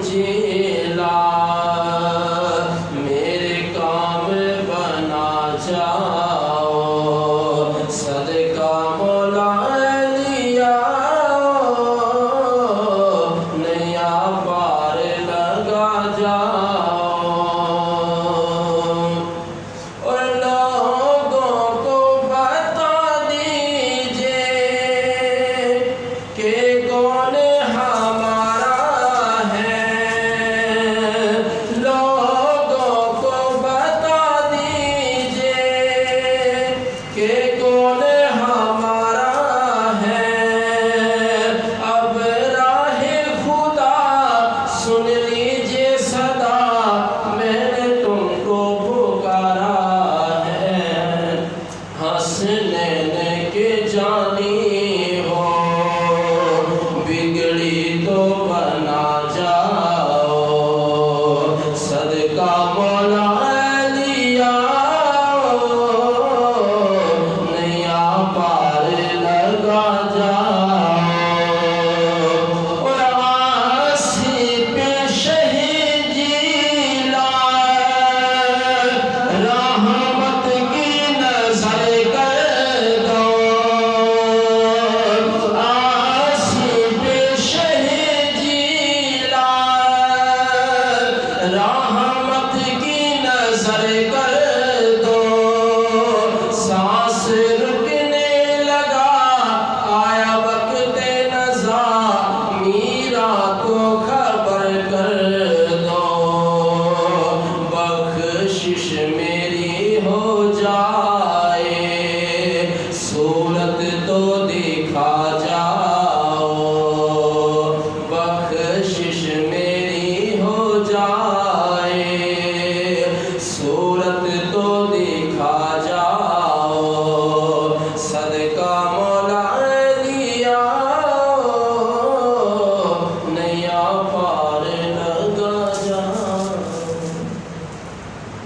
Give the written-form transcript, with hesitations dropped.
جیلا میرے کام بنا جاؤ صدقہ مولا لیا نیا پار لگا جاؤ اور لوگوں کو بتا دیجئے کہ کون ہمارا ہے لوگوں کو بتا دیجئے کہ کون ہمارا ہے اب راہ خدا سن لیجئے صدا میں نے تم کو پکارا ہے حسنین کے جانی ہو بگڑی تو بنا جاؤ صدقہ مولا لیا نیا پار لگا جاؤ اور آسی پہ شہید جیلا رحمت کی نظر کر دو آسی پہ شہید جیلا رحمت کی نظر کر دو سانس رکنے لگا آیا وقت نزا میرا کو خبر کر دو بخشش میری ہو جائے صورت تو